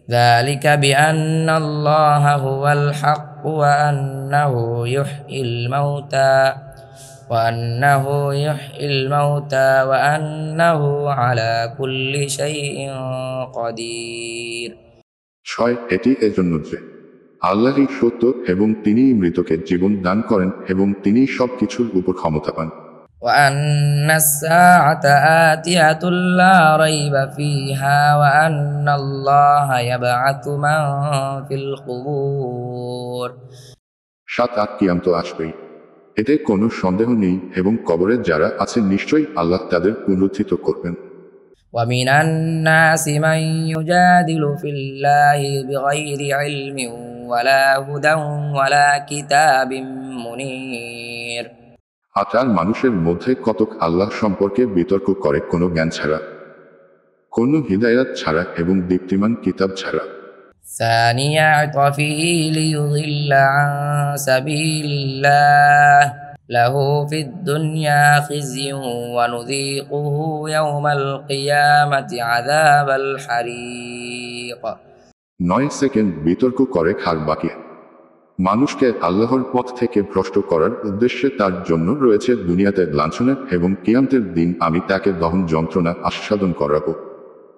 ذلك بأن الله هو الحق وأنه على كل شيء قدير। এটি এজন্য যে আল্লাহই সত্য এবং তিনিই মৃতকে জীবন দান করেন এবং তিনিই সবকিছুর উপর ক্ষমতাবান। وأن الساعة آتية لا ريب فيها وأن الله يبعث من في القبور। কিয়ামত আসবেই, এতে কোনো সন্দেহ নেই, এবং কবরে যারা আছে নিশ্চয়ই আল্লাহ তাদের পুনরুত্থিত করবেন। ومن الناس من يجادل في الله بغير علم ولا هدى ولا كتاب منير। আর মানুষের মধ্যে কতক আল্লাহ সম্পর্কে বিতর্ক করে কোনো জ্ঞান ছাড়া, কোনো হিদায়াত ছাড়া এবং দীপ্তিমান কিতাব ছাড়া। ثاني عطفه ليضل عن سبيل الله له في الدنيا خزي ونذيقه يوم القيامة عذاب الحريق। 9 সেকেন্ড বিতর্ক করে খার বাকি মানুষকে আল্লাহর পথ থেকে ভ্রষ্ট করার উদ্দেশ্যে তার জন্য রয়েছে দুনিয়াতে লাঞ্ছনা এবং কিয়ামতের দিন আমি তাকে দহন যন্ত্রণা আস্বাদন করাবো।